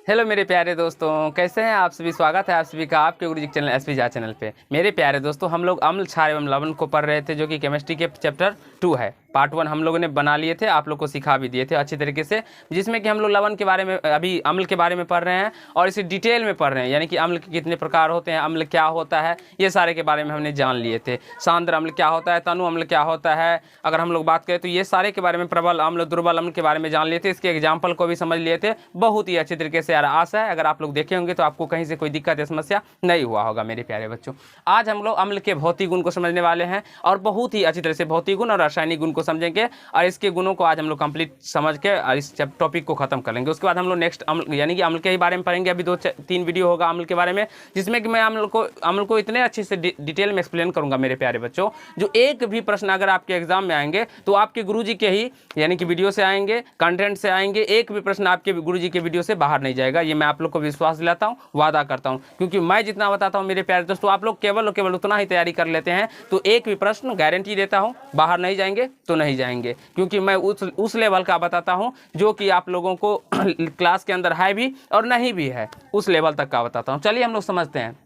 Hello मेरे प्यारे दोस्तों, कैसे हैं आप सभी। स्वागत है आप सभी का आपके गुरुजी चैनल एसपी झा चैनल पे। मेरे प्यारे दोस्तों, हम लोग अम्ल क्षार एवं लवण को पढ़ रहे थे, जो कि केमिस्ट्री के चैप्टर 2 है। पार्ट 1 हम लोगों ने बना लिए थे, आप लोग को सिखा भी दिए थे अच्छी तरीके से, जिसमें कि हम लोग लवण के बारे में, अभी अम्ल के बारे में पढ़ रहे हैं और इसे डिटेल में पढ़ रहे हैं। यानी कि अम्ल के कितने प्रकार होते हैं, अम्ल क्या होता है, ये सारे के बारे में हमने जान लिए थे। सांद्र अम्ल क्या होता है, तनु अम्ल क्या होता है, अगर हम लोग बात करें तो ये सारे के बारे में, प्रबल अम्ल दुर्बल अम्ल के बारे में जान लिए थे। इसके एग्जाम्पल को भी समझ लिए थे बहुत ही अच्छी तरीके से। यार आशा है अगर आप लोग देखे होंगे तो आपको कहीं से कोई दिक्कत या समस्या नहीं हुआ होगा। मेरे प्यारे बच्चों, आज हम लोग अम्ल के भौतिक गुण को समझने वाले हैं और बहुत ही अच्छी तरह से भौतिक गुण और रासायनिक गुण को समझेंगे और इसके गुणों को आज हम लोग कंप्लीट समझ के और इस टॉपिक को खत्म कर लेंगे। उसके बाद हम लोग नेक्स्ट अम्ल यानी कि अम्ल के ही बारे में पढ़ेंगे। अभी 2-3 वीडियो होगा अम्ल के बारे में, जिसमें कि मैं अम्ल को इतने अच्छे से डिटेल में एक्सप्लेन करूंगा मेरे प्यारे बच्चों, जो एक भी प्रश्न अगर आपके एग्जाम में आएंगे तो आपके गुरुजी के ही यानी कि वीडियो से आएंगे, कंटेंट से आएंगे। एक भी प्रश्न आपके गुरुजी के वीडियो से बाहर नहीं जाएगा, ये मैं आप लोग को विश्वास दिलाता हूँ, वादा करता हूँ। क्योंकि मैं जितना बताता हूँ मेरे प्यारे दोस्तों, आप लोग केवल उतना ही तैयारी कर लेते हैं, तो एक भी प्रश्न गारंटी देता हूँ बाहर नहीं जाएंगे तो नहीं जाएंगे। क्योंकि मैं उस लेवल का बताता हूँ जो कि आप लोगों को क्लास के अंदर है भी और नहीं भी है, उस लेवल तक का बताता हूँ। चलिए हम लोग समझते हैं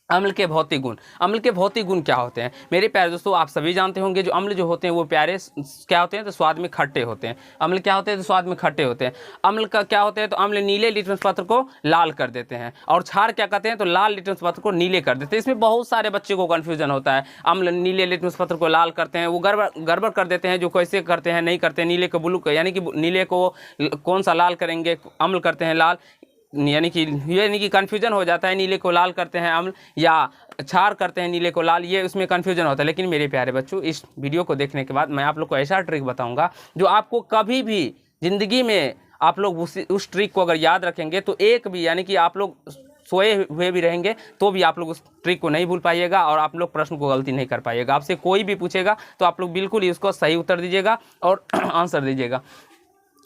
अम्ल के भौतिक गुण। अम्ल के भौतिक गुण क्या होते हैं मेरे प्यारे दोस्तों, आप सभी जानते होंगे। जो अम्ल जो होते हैं वो प्यारे क्या होते हैं, तो स्वाद में खट्टे होते हैं। अम्ल क्या होते हैं, तो स्वाद में खट्टे होते हैं। अम्ल का क्या होते हैं, तो अम्ल नीले लिटमस पत्र को लाल कर देते हैं, और क्षार क्या कहते हैं, तो लाल लिटमस पत्र को नीले कर देते हैं। इसमें बहुत सारे बच्चे को कन्फ्यूजन होता है। अम्ल नीले लिटमस पत्र को लाल करते हैं, वो गड़बड़ कर देते हैं। जो कैसे करते हैं, नहीं करते, नीले को ब्लू यानी कि नीले को कौन सा लाल करेंगे, अम्ल करते हैं लाल, यानी कि कन्फ्यूजन हो जाता है। नीले को लाल करते हैं अम्ल या क्षार करते हैं नीले को लाल, ये उसमें कन्फ्यूजन होता है। लेकिन मेरे प्यारे बच्चों, इस वीडियो को देखने के बाद मैं आप लोग को ऐसा ट्रिक बताऊंगा जो आपको कभी भी जिंदगी में आप लोग उस ट्रिक को अगर याद रखेंगे तो एक भी यानी कि आप लोग सोए हुए भी रहेंगे तो भी आप लोग उस ट्रिक को नहीं भूल पाइएगा और आप लोग प्रश्न को गलती नहीं कर पाइएगा। आपसे कोई भी पूछेगा तो आप लोग बिल्कुल ही उसको सही उत्तर दीजिएगा और आंसर दीजिएगा।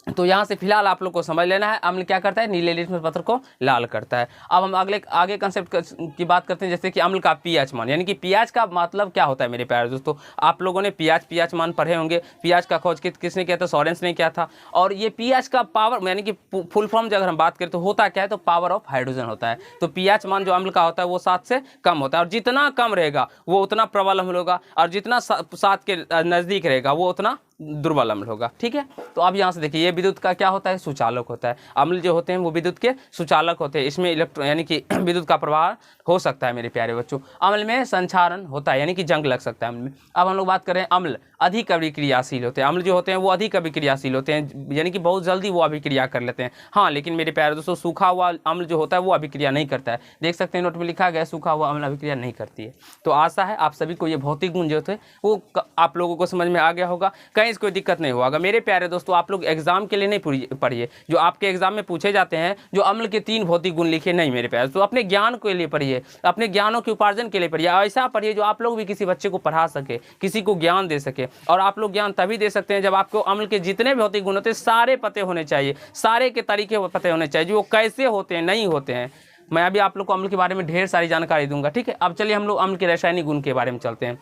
तो यहाँ से फिलहाल आप लोग को समझ लेना है अम्ल क्या करता है, नीले लिटमस पत्र को लाल करता है। अब हम आगे कंसेप्ट की बात करते हैं, जैसे कि अम्ल का पीएच मान। यानी कि पीएच का मतलब क्या होता है मेरे प्यारे दोस्तों, आप लोगों ने पीएच मान पढ़े होंगे। पीएच का खोज किसने किया था, सोरेंस ने किया था। और ये पीएच का पावर यानी कि फुल फॉर्म अगर हम बात करें तो होता क्या है, तो पावर ऑफ हाइड्रोजन होता है। तो पीएच मान जो अम्ल का होता है वो 7 से कम होता है, और जितना कम रहेगा वो उतना प्रबल अम्ल होगा, और जितना 7 के नज़दीक रहेगा वो उतना दुर्बल अम्ल होगा। ठीक है, तो अब यहाँ से देखिए, ये विद्युत का क्या होता है, सुचालक होता है। अम्ल जो होते हैं वो विद्युत के सुचालक होते हैं। इसमें इलेक्ट्रॉन यानी कि विद्युत का प्रवाह हो सकता है मेरे प्यारे बच्चों। अम्ल में संक्षारण होता है, यानी कि जंग लग सकता है अम्ल में। अब हम लोग बात करें, अम्ल अधिक अभिक्रियाशील होते हैं। अम्ल जो होते हैं वो अधिक अभिक्रियाशील होते हैं, यानी कि बहुत जल्दी वो अभिक्रिया कर लेते हैं। हाँ, लेकिन मेरे प्यारे दोस्तों, सूखा हुआ अम्ल जो होता है वो अभिक्रिया नहीं करता है। देख सकते हैं नोट में लिखा गया है, सूखा हुआ अम्ल अभिक्रिया नहीं करती है। तो आशा है आप सभी को ये भौतिक गुण जो थे वो आप लोगों को समझ में आ गया होगा, कहीं कोई दिक्कत नहीं होगा। मेरे प्यारे दोस्तों, आप लोग एग्जाम के लिए नहीं पढ़िए जो आपके एग्जाम में पूछे जाते हैं, जो अम्ल के 3 भौतिक गुण लिखे नहीं मेरे प्यारे। तो अपने ज्ञान के लिए पढ़िए, अपने ज्ञानों के उपार्जन के लिए पढ़िए। ऐसा पढ़िए जो आप लोग भी किसी बच्चे को पढ़ा सके, किसी को ज्ञान दे सके। और आप लोग ज्ञान तभी दे सकते हैं जब आपको अम्ल के जितने भौतिक गुण होते हैं सारे पते होने चाहिए, सारे के तरीके पते होने चाहिए, जो कैसे होते हैं, नहीं होते हैं। मैं अभी आप लोग को अम्ल के बारे में ढेर सारी जानकारी दूंगा। ठीक है, अब चलिए हम लोग अम्ल के रासायनिक गुण के बारे में चलते हैं।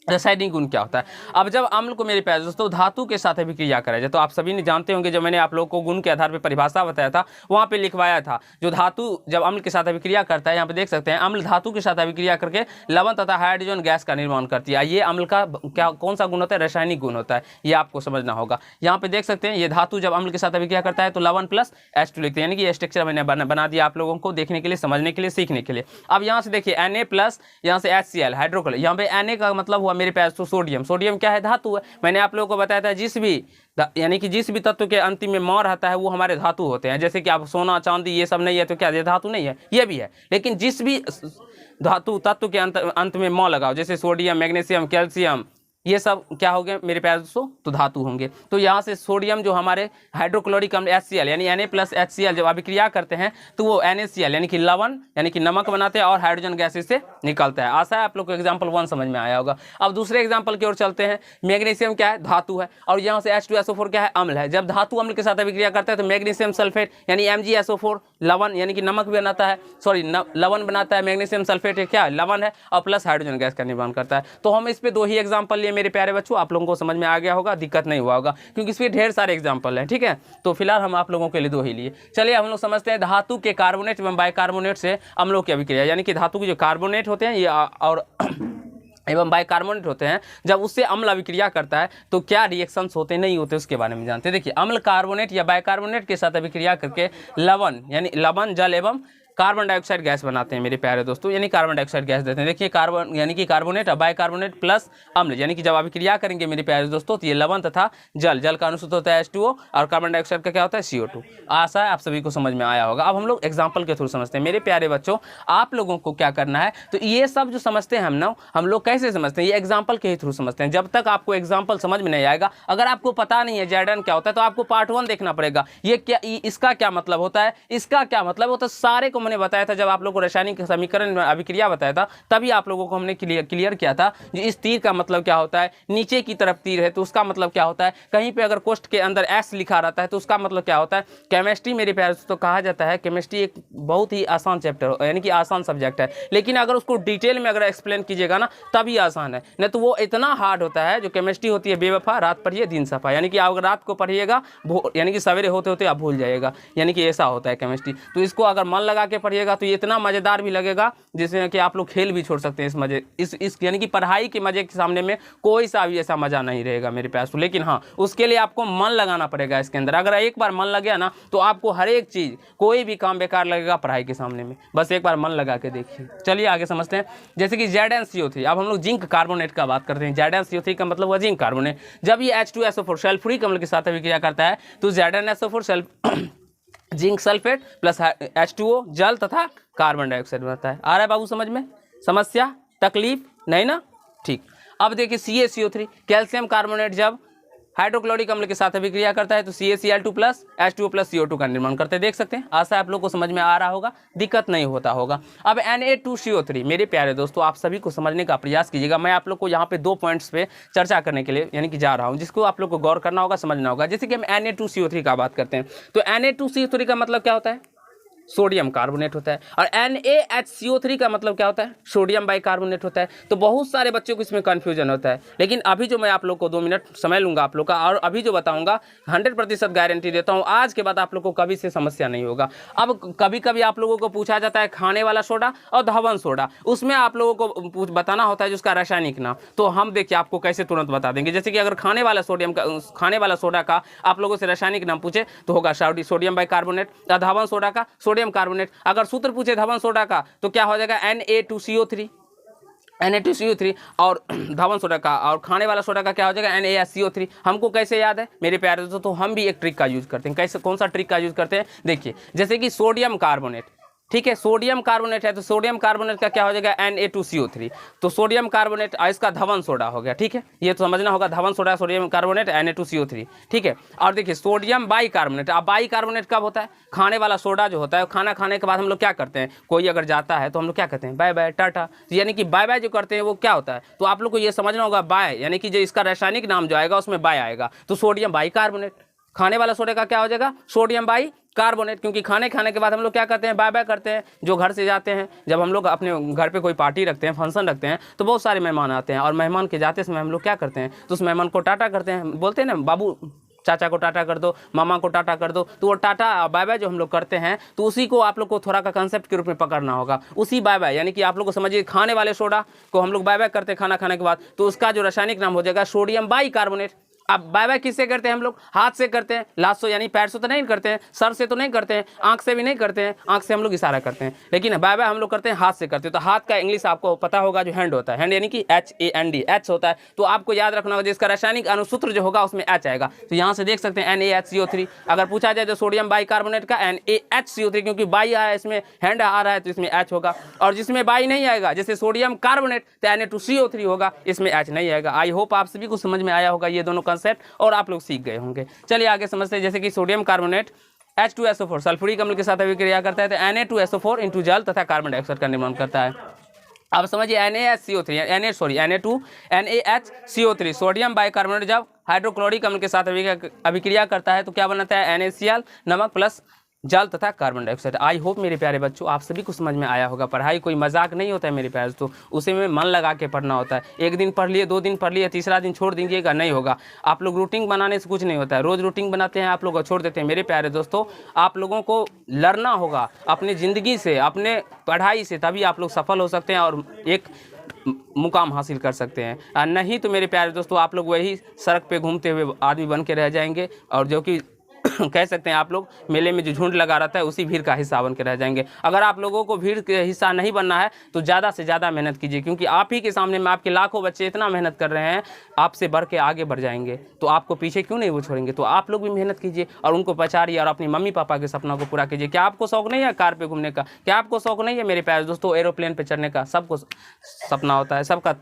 रासायनिक गुण क्या होता है। अब जब अम्ल को मेरे प्यारे दोस्तों धातु के साथ अभिक्रिया करा जाए, तो आप सभी ने जानते होंगे, जब मैंने आप लोगों को गुण के आधार पर परिभाषा बताया था वहाँ पे लिखवाया था, जो धातु जब अम्ल के साथ अभिक्रिया करता है, यहाँ पे देख सकते हैं, अम्ल धातु के साथ अभिक्रिया करके लवण तथा हाइड्रोजन गैस का निर्माण करती है। ये अम्ल का कौन सा गुण होता है, रासायनिक गुण होता है, ये आपको समझना होगा। यहाँ पे देख सकते हैं, ये धातु जब अम्ल के साथ अभिक्रिया करता है तो लवण प्लस H2 लिखते हैं, यानी कि स्ट्रक्चर मैंने बना दिया आप लोगों को देखने के लिए, समझने के लिए, सीखने के लिए। अब यहाँ से देखिए Na प्लस, यहाँ से HCl हाइड्रोक्लोराइड। यहाँ पे Na का मतलब हुआ मेरे प्यारे दोस्तों सोडियम। सोडियम क्या है, धातु है। मैंने आप लोगों को बताया था, यानी कि जिस भी तत्व के अंतिम में म रहता है वो हमारे धातु होते हैं। जैसे कि आप सोना चांदी ये सब नहीं है तो क्या ये धातु नहीं है, ये भी है। लेकिन जिस भी धातु तत्व के अंत में म लगाओ, जैसे सोडियम, मैग्नीशियम, कैल्शियम, ये सब क्या हो गए मेरे प्यारे दोस्तों, तो धातु होंगे। तो यहाँ से सोडियम जो हमारे हाइड्रोक्लोरिक अम्ल HCl यानी Na प्लस HCl जब अभिक्रिया करते हैं तो वो NaCl यानी कि लवण यानी कि नमक बनाते हैं और हाइड्रोजन गैस से निकलता है। आशा है आप लोग को एग्जाम्पल 1 समझ में आया होगा। अब दूसरे एग्जाम्पल की ओर चलते हैं। मैग्नीशियम क्या है, धातु है, और यहाँ से H2SO4 क्या है, अम्ल है। जब धातु अम्ल के साथ अभिक्रिया करता है तो मैग्नीशियम सल्फेट यानी MgSO4 लवण यानी कि नमक भी बनाता है, सॉरी लवण बनाता है, मैग्नीशियम सल्फेट है क्या लवण है, और प्लस हाइड्रोजन गैस का निर्माण करता है। तो हम इस पे 2 ही एग्जाम्पल लिए मेरे प्यारे बच्चों, आप लोगों को समझ में आ गया होगा, दिक्कत नहीं हुआ होगा, क्योंकि इस पर ढेर सारे एग्जाम्पल हैं। ठीक है, तो फिलहाल हम आप लोगों के लिए 2 ही लिए। चलिए हम लोग समझते हैं धातु के कार्बोनेट एवं बाइकार्बोनेट से अम्लों की अभिक्रिया, यानी कि धातु के जो कार्बोनेट होते हैं ये और एवं बाइकार्बोनेट होते हैं, जब उससे अम्ल अभिक्रिया करता है तो क्या रिएक्शंस होते नहीं होते उसके बारे में जानते हैं। देखिए, अम्ल कार्बोनेट या बाइकार्बोनेट के साथ अभिक्रिया करके लवण यानी लवण जल एवं कार्बन डाइऑक्साइड गैस बनाते हैं मेरे प्यारे दोस्तों, यानी कार्बन डाइऑक्साइड गैस देते हैं। देखिए, कार्बन यानी कि कार्बोनेट और बाइकार्बोनेट प्लस अम्ल, यानी कि जब अभिक्रिया करेंगे मेरे प्यारे दोस्तों तो ये लवण तथा जल का अनुसूत्र होता है H2O और कार्बन डाइऑक्साइड का क्या होता है CO2। आशा है आप सभी को समझ में आया होगा। अब हम लोग एग्जाम्पल के थ्रू समझते हैं मेरे प्यारे बच्चों। आप लोगों को क्या करना है, तो ये सब जो समझते हैं हम लोग कैसे समझते हैं, ये एग्जाम्पल के ही थ्रू समझते हैं। जब तक आपको एग्जाम्पल समझ में नहीं आएगा, अगर आपको पता नहीं है जैडन क्या होता है, तो आपको पार्ट 1 देखना पड़ेगा। ये क्या, इसका क्या मतलब होता है, इसका क्या मतलब होता है, सारे को मैंने बताया था जब आप लोगों को रासायनिक समीकरण में अभिक्रिया बताया था, तभी आप लोगों को हमने क्लियर किया था। जो इस तीर का मतलब क्या होता है, नीचे की तरफ तीर है तो उसका मतलब क्या होता है, कहीं पे अगर कोष्ठ के अंदर एस लिखा रहता है तो उसका मतलब क्या होता है। केमिस्ट्री मेरे प्यारे दोस्तों कहा जाता है, केमिस्ट्री एक बहुत ही आसान चैप्टर यानी कि आसान सब्जेक्ट है, लेकिन अगर उसको डिटेल में अगर एक्सप्लेन कीजिएगा ना तभी आसान है, नहीं तो वो इतना हार्ड होता है। जो केमिस्ट्री होती है बेवफा, रात पढ़िए दिन सफा, यानी कि अगर रात को पढ़िएगा यानी कि सवेरे होते होते आप भूल जाइएगा, यानी कि ऐसा होता है केमिस्ट्री। तो इसको अगर मन लगा के पढ़िएगा तो ये इतना मज़ेदार भी लगेगा जिसमें कि आप लोग खेल भी छोड़ सकते हैं इस मजे इस यानी कि पढ़ाई के मजे के सामने में कोई सा भी ऐसा मजा नहीं रहेगा मेरे प्यास। लेकिन हाँ, उसके लिए आपको मन लगाना पड़ेगा इसके अंदर। अगर एक बार मन लग गया ना तो आपको हर एक चीज़, कोई भी काम बेकार लगेगा पढ़ाई के सामने में, बस एक बार मन लगा के देखिए। चलिए आगे समझते हैं, जैसे कि ZnCO3। अब हम लोग जिंक कार्बोनेट का बात करते हैं। ZnCO3 का मतलब हुआ जिंक कार्बोनेट। जब ये H2SO4 सल्फ्यूरिक अम्ल के साथ अभिक्रिया करता है तो ZnSO4 zinc sulphate plus H2O जल तथा कार्बन डाइऑक्साइड बनता है। आ रहा है बाबू समझ में, समस्या तकलीफ नहीं ना? ठीक। अब देखिए CaCO3 कैल्शियम कार्बोनेट जब हाइड्रोक्लोरिक अम्ल के साथ अभिक्रिया करता है तो CaCl2 plus H2O plus CO2 का निर्माण करते हैं। देख सकते हैं, आशा आप लोग को समझ में आ रहा होगा, दिक्कत नहीं होता होगा। अब Na2CO3 मेरे प्यारे दोस्तों, आप सभी को समझने का प्रयास कीजिएगा। मैं आप लोग को यहाँ पे 2 पॉइंट्स पे चर्चा करने के लिए यानी कि जा रहा हूँ, जिसको आप लोग को गौर करना होगा, समझना होगा। जैसे कि हम Na2CO3 का बात करते हैं तो Na2CO3 का मतलब क्या होता है, सोडियम कार्बोनेट होता है। और NaHCO3 का मतलब क्या होता है, सोडियम बाइकार्बोनेट होता है। तो बहुत सारे बच्चों को इसमें कन्फ्यूजन होता है, लेकिन अभी जो मैं आप लोग को 2 मिनट समय लूंगा आप लोग का, और अभी जो बताऊंगा 100% गारंटी देता हूं, आज के बाद आप लोग को कभी से समस्या नहीं होगा। अब कभी कभी आप लोगों को पूछा जाता है खाने वाला सोडा और धवन सोडा, उसमें आप लोगों को बताना होता है जिसका रासायनिक नाम। तो हम देखिए आपको कैसे तुरंत बता देंगे। जैसे कि अगर खाने वाला सोडा का आप लोगों से रासायनिक नाम पूछे तो होगा सोडियम बाइकार्बोनेट, और धवन सोडा का सोडियम कार्बोनेट। अगर सूत्र पूछे धवन सोडा का तो क्या हो जाएगा Na2CO3 और धवन सोडा का, और खाने वाला सोडा का क्या हो जाएगा NaCO3। हमको कैसे याद है मेरे प्यारे दोस्तों, तो हम भी एक ट्रिक का यूज करते हैं। कैसे, कौन सा ट्रिक का यूज करते हैं, देखिए जैसे कि सोडियम कार्बोनेट, ठीक है, सोडियम कार्बोनेट है तो सोडियम कार्बोनेट का क्या हो जाएगा Na2CO3। तो सोडियम कार्बोनेट इसका धवन सोडा हो गया, ठीक है, ये तो समझना होगा, Dhawan soda sodium carbonate Na2CO3, ठीक है। और देखिए सोडियम बाइकार्बोनेट, अब बाइकार्बोनेट कब होता है, खाने वाला सोडा जो होता है, खाना खाने के बाद हम लोग क्या करते हैं, कोई अगर जाता है तो हम लोग क्या कहते हैं, बाय बाय टाटा, यानी कि बाय बाय जो करते हैं वो क्या होता है। तो आप लोग को ये समझना होगा, बाय यानी कि जो इसका रासायनिक नाम जो आएगा उसमें बाय आएगा, तो सोडियम बाइकार्बोनेट। खाने वाला सोडा का क्या हो जाएगा, सोडियम बाइकार्बोनेट, क्योंकि खाने के बाद हम लोग क्या करते हैं, बाय बाय करते हैं। जो घर से जाते हैं, जब हम लोग अपने घर पे कोई पार्टी रखते हैं, फंक्शन रखते हैं, तो बहुत सारे मेहमान आते हैं, और मेहमान के जाते समय हम लोग क्या करते हैं, तो उस मेहमान को टाटा करते हैं, बोलते हैं ना, बाबू चाचा को टाटा कर दो, मामा को टाटा कर दो। तो वो टाटा बाय बाय जो हम लोग करते हैं, तो उसी को आप लोग को थोड़ा का कंसेप्ट के रूप में पकड़ना होगा। उसी बाय बाय यानी कि आप लोग को समझिए, खाने वाले सोडा को हम लोग बाय बाय करते हैं खाना खाने के बाद, तो उसका जो रासायनिक नाम हो जाएगा सोडियम बाइकार्बोनेट। अब बाय बाय किससे करते हैं हम लोग, हाथ से करते हैं, लास्ट से यानी पैर से तो नहीं करते हैं, सर से तो नहीं करते हैं, आंख से भी नहीं करते हैं, आंख से हम लोग इशारा करते हैं, लेकिन बाय बाय हम लोग करते हैं हाथ से करते हैं। तो हाथ का इंग्लिश आपको पता होगा, जो हैंड होता है, हैंड यानी कि HAND, H होता है। तो आपको याद रखना होगा जिसका रासायनिक अनुसूत्र जो होगा उसमें H आएगा। तो यहाँ से देख सकते हैं NaHCO3। अगर पूछा जाए तो सोडियम बाइकार्बोनेट का NaHCO3, क्योंकि बाई आया है इसमें, हैंड आ रहा है तो इसमें H होगा। और जिसमें बाई नहीं आएगा, जैसे सोडियम कार्बोनेट, तो Na2CO3 होगा, इसमें H नहीं आएगा। आई होप आप सभी को समझ में आया होगा ये दोनों कंसेप्ट, और आप सीख गए होंगे। चलिए आगे समझते हैं। जैसे कि सोडियम कार्बोनेट H2SO4 सल्फ्यूरिक अम्ल के साथ अभिक्रिया करता है तो Na2SO4 इंटू जल तथा कार्बन डाइऑक्साइड का निर्माण करता है। अब समझिए NaHCO3 सोडियम बाइकार्बोनेट जब हाइड्रोक्लोरिक अम्ल के साथ अभिक्रिया करता है तो क्या बनाता है NaCl, नमक प्लस जल तथा कार्बन डाइऑक्साइड। आई होप मेरे प्यारे बच्चों आप सभी को समझ में आया होगा। पढ़ाई कोई मजाक नहीं होता है मेरे प्यारे दोस्तों, उसे में मन लगा के पढ़ना होता है। एक दिन पढ़ लिए, 2 दिन पढ़ लिए, तीसरा दिन छोड़ दीजिएगा, नहीं होगा। आप लोग रूटीन बनाने से कुछ नहीं होता है। रोज़ रूटीन बनाते हैं आप लोग और छोड़ देते हैं। मेरे प्यारे दोस्तों आप लोगों को लड़ना होगा अपनी ज़िंदगी से, अपने पढ़ाई से, तभी आप लोग सफल हो सकते हैं और एक मुकाम हासिल कर सकते हैं। नहीं तो मेरे प्यारे दोस्तों आप लोग वही सड़क पे घूमते हुए आदमी बन के रह जाएंगे, और जो कि कह सकते हैं आप लोग मेले में जो झुंड लगा रहता है उसी भीड़ का हिस्सा बन के रह जाएंगे। अगर आप लोगों को भीड़ के हिस्सा नहीं बनना है तो ज़्यादा से ज़्यादा मेहनत कीजिए, क्योंकि आप ही के सामने में आपके लाखों बच्चे इतना मेहनत कर रहे हैं, आपसे बढ़ के आगे बढ़ जाएंगे, तो आपको पीछे क्यों नहीं वो छोड़ेंगे। तो आप लोग भी मेहनत कीजिए और उनको पछाड़िए और अपनी मम्मी पापा के सपना को पूरा कीजिए। क्या आपको शौक नहीं है कार पर घूमने का? क्या आपको शौक नहीं है मेरे प्यारे दोस्तों एरोप्लेन पर चढ़ने का? सबको सपना होता है, सबका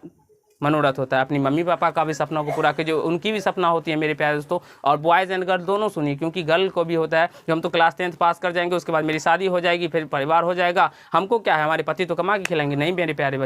मनोरथ होता है। अपनी मम्मी पापा का भी सपना को पूरा कीजिए, उनकी भी सपना होती है मेरे प्यारे दोस्तों। और बॉयज़ एंड गर्ल दोनों सुनिए, क्योंकि गर्ल को भी होता है जो हम तो क्लास 10th पास कर जाएंगे, उसके बाद मेरी शादी हो जाएगी, फिर परिवार हो जाएगा, हमको क्या है, हमारे पति तो कमा के खिलाएंगे। नहीं मेरे प्यारे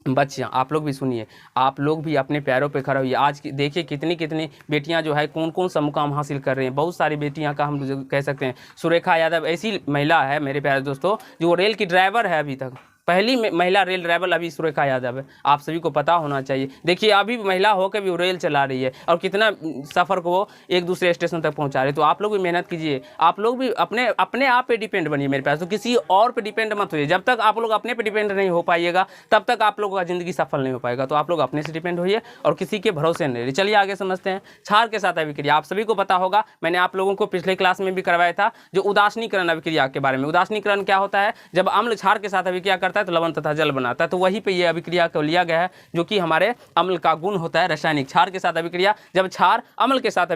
बच्चियाँ आप लोग भी सुनिए, आप लोग भी अपने पैरों पे खड़े होइए। आज की देखिए कितनी कितनी बेटियां जो है कौन कौन सा मुकाम हासिल कर रही हैं। बहुत सारी बेटियां का हम कह सकते हैं। सुरेखा यादव ऐसी महिला है मेरे प्यारे दोस्तों जो रेल की ड्राइवर है, अभी तक पहली महिला रेल ड्राइवर अभी सुरेखा यादव है। आप सभी को पता होना चाहिए। देखिए अभी महिला होकर भी वो रेल चला रही है और कितना सफ़र को वो एक दूसरे स्टेशन तक पहुंचा रही है। तो आप लोग भी मेहनत कीजिए, आप लोग भी अपने आप पे डिपेंड बनिए मेरे पास। तो किसी और पे डिपेंड मत होइए। जब तक आप लोग अपने पे डिपेंड नहीं हो पाइएगा तब तक आप लोगों का ज़िंदगी सफल नहीं हो पाएगा। तो आप लोग अपने से डिपेंड होइए और किसी के भरोसे नहीं रहिए। चलिए आगे समझते हैं क्षार के साथ अभिक्रिया। आप सभी को पता होगा, मैंने आप लोगों को पिछले क्लास में भी करवाया था जो उदासीनीकरण अभिक्रिया के बारे में। उदासीनीकरण क्या होता है? जब अम्ल क्षार के साथ अभिक्रिया करता है तो लवण तथा जल बनाता है। तो वहीं पे ये अभिक्रिया को लिया गया है जो कि हमारे अम्ल का गुण होता है रासायनिक। क्षार के साथ अभिक्रिया, जब क्षार अम्ल के साथ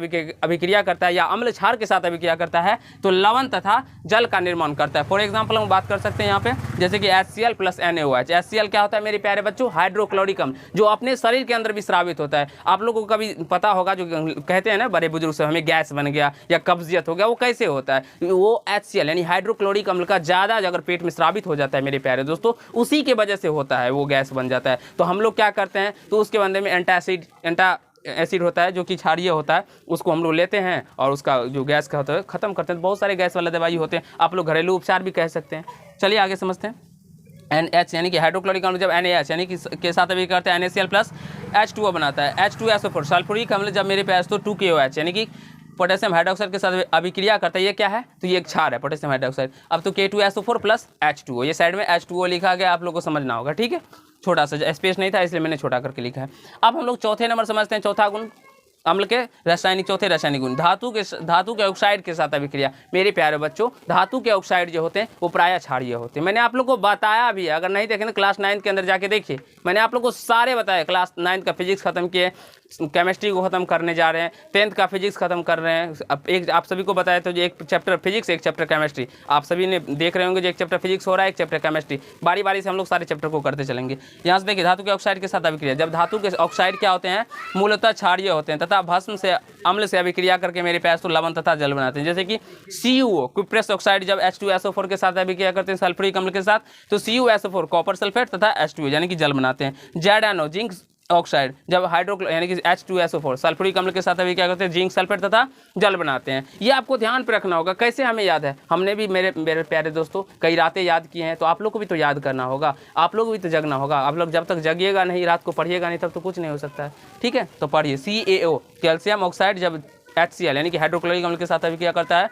अभिक्रिया करता है या अम्ल क्षार के साथ अभिक्रिया करता है तो लवण तथा जल का निर्माण करता है। फॉर एग्जांपल हम बात कर सकते हैं यहाँ पे, जैसे कि HCl प्लस NaOH। HCl क्या होता है मेरे प्यारे बच्चों? हाइड्रोक्लोरिक अम्ल, जो अपने शरीर के अंदर भी स्रावित होता है। आप लोगों को कभी पता होगा, जो कहते हैं ना बड़े बुजुर्ग से, हमें गैस बन गया या कब्जियत हो गया, वो कैसे होता है? वो HCl यानी हाइड्रोक्लोरिक अम्ल का ज़्यादा अगर पेट में स्रावित हो जाता है मेरे प्यारे दोस्तों, उसी के वजह से होता है, वो गैस बन जाता है। तो हम लोग क्या करते हैं, तो उसके बंदे में एंटासिड होता है जो कि क्षारीय होता है, उसको हम लोग लेते हैं और उसका जो गैस का होता है खत्म करते हैं। बहुत सारे गैस वाले दवाई होते हैं, आप लोग घरेलू उपचार भी कह सकते हैं। चलिए आगे समझते हैं। NH यानी कि हाइड्रोक्लोरिक अम्ल जब NaH यानी कि के साथ अभी करते हैं NaCl प्लस H2O बनाता है। H2SO4 सल्फ्यूरिक अम्ल जब मेरे पास तो 2KOH यानी कि पोटेशियम हाइड्रोक्साइड के साथ अभिक्रिया करता है। ये क्या है? तो ये एक क्षार है, पोटेशियम हाइड्रोक्साइड। अब तो K2SO4 प्लस H2O, ये साइड में H2O लिखा गया, आप लोग को समझना होगा, ठीक है। छोटा सा स्पेस नहीं था इसलिए मैंने छोटा करके लिखा है। अब हम लोग चौथे नंबर समझते हैं, चौथा गुण अम्ल के रासायनिक, चौथे रासायनिक गुण धातु के ऑक्साइड के साथ अभिक्रिया। मेरे प्यारे बच्चों धातु के ऑक्साइड जो होते हैं वो प्रायः क्षारीय होते हैं। मैंने आप लोग को बताया भी है, अगर नहीं देखें तो क्लास 9 के अंदर जाके देखिए, मैंने आप लोग को सारे बताया। क्लास 9 का फिजिक्स खत्म किए, केमिस्ट्री को खत्म करने जा रहे हैं, 10th का फिजिक्स खत्म कर रहे हैं। अब एक आप सभी को बताया तो जो एक चैप्टर फिजिक्स, एक चैप्टर केमिस्ट्री, आप सभी ने देख रहे होंगे जो एक चैप्टर फिजिक्स हो रहा है, एक चैप्टर केमिस्ट्री। बारी बारी से हम लोग सारे चैप्टर को करते चलेंगे। यहाँ से देखिए धातु के ऑक्साइड के साथ अभिक्रिया। जब धातु के ऑक्साइड क्या होते हैं? मूलतः क्षारीय होते हैं तथा भस्म से अम्ल से अभिक्रिया करके मेरे पास तो लवण तथा जल बनाते हैं। जैसे कि CuO क्यूप्रस ऑक्साइड जब H2SO4 के साथ अभिक्रिया करते हैं सल्फ्यूरिक अम्ल के साथ तो CuSO4 कॉपर सल्फेट तथा H2O यानी कि जल बनाते हैं। ZnO जिंक ऑक्साइड जब यानी कि H2SO4 सल्फ्यूरिक अम्ल के साथ अभी क्या करते हैं? जिंक सल्फेट तथा जल बनाते हैं। ये आपको ध्यान पे रखना होगा। कैसे हमें याद है? हमने भी मेरे प्यारे दोस्तों कई रातें याद की हैं, तो आप लोग को भी तो याद करना होगा, आप लोग भी तो जगना होगा। आप लोग जब तक जगिएगा नहीं, रात को पढ़िएगा नहीं, तब तो कुछ नहीं हो सकता है, ठीक है। तो पढ़िए CaO कैल्शियम ऑक्साइड जब HCl यानी कि हाइड्रोक्लोरिक अम्ल के साथ अभी क्या करता है?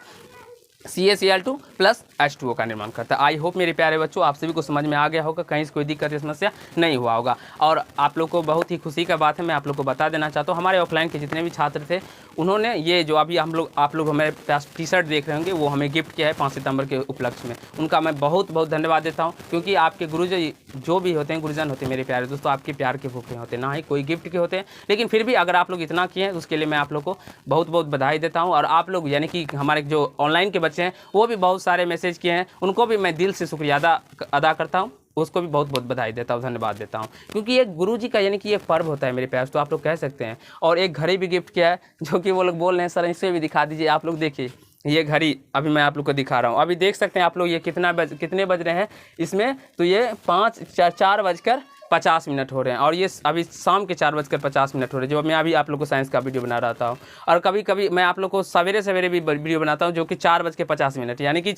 CaCl2 प्लस H2O का निर्माण करता है। आई होप मेरे प्यारे बच्चों आप सभी को समझ में आ गया होगा, कहीं से कोई दिक्कत या समस्या नहीं हुआ होगा। और आप लोग को बहुत ही खुशी का बात है, मैं आप लोग को बता देना चाहता हूँ, हमारे ऑफलाइन के जितने भी छात्र थे उन्होंने ये जो अभी आप लोग हमारे पास टी-शर्ट देख रहे होंगे वो हमें गिफ्ट किया है 5 सितंबर के उपलक्ष्य में। उनका मैं बहुत बहुत धन्यवाद देता हूँ, क्योंकि आपके गुरुजी जो भी होते हैं, गुरुजन होते हैं मेरे प्यारे दोस्तों, आपके प्यार के भूखे होते हैं, ना ही कोई गिफ्ट के होते हैं। लेकिन फिर भी अगर आप लोग इतना किए हैं तो उसके लिए मैं आप लोग को बहुत बहुत बधाई देता हूँ। और आप लोग यानी कि हमारे जो ऑनलाइन के बच्चे हैं वो भी बहुत सारे मैसेज किए हैं, उनको भी मैं दिल से शुक्रिया अदा करता हूँ, उसको भी बहुत बहुत बधाई देता हूँ, धन्यवाद देता हूँ। क्योंकि ये गुरुजी का यानी कि ये पर्व होता है मेरे प्यार, तो आप लोग कह सकते हैं। और एक घड़ी भी गिफ्ट किया है जो कि वो लोग बोल रहे हैं सर इसे भी दिखा दीजिए। आप लोग देखिए ये घड़ी अभी मैं आप लोग को दिखा रहा हूँ, अभी देख सकते हैं आप लोग ये कितने बज रहे हैं इसमें, तो ये 4 बजकर 50 मिनट हो रहे हैं और ये अभी शाम के 4:50 हो रहे हैं, जो मैं अभी आप लोग को साइंस का वीडियो बना रहा हूँ। और कभी कभी मैं आप लोग को सवेरे सवेरे भी वीडियो बनाता हूँ जो कि 4:50, यानी कि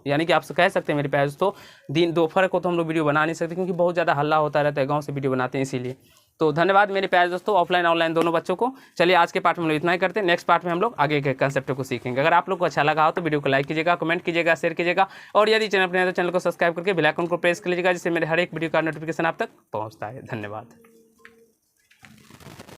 यानी कि आप कह सकते हैं मेरे प्यारे दोस्तों, दोपहर को तो हम लोग वीडियो बना नहीं सकते क्योंकि बहुत ज़्यादा हल्ला होता रहता है, गाँव से वीडियो बनाते हैं इसीलिए। तो धन्यवाद मेरे प्यारे दोस्तों, ऑफलाइन ऑनलाइन दोनों बच्चों को। चलिए आज के पार्ट में हम लोग इतना ही करते हैं, नेक्स्ट पार्ट में हम लोग आगे के कंसेप्ट को सीखेंगे। अगर आप लोग को अच्छा लगा हो तो वीडियो को लाइक कीजिएगा, कमेंट कीजिएगा, शेयर कीजिएगा और यदि चैनल पर नए तो चैनल को सब्सक्राइब करके बेल आइकन को प्रेस कर लीजिएगा, जिससे मेरे हर एक वीडियो का नोटिफिकेशन आप तक पहुँचता है। धन्यवाद।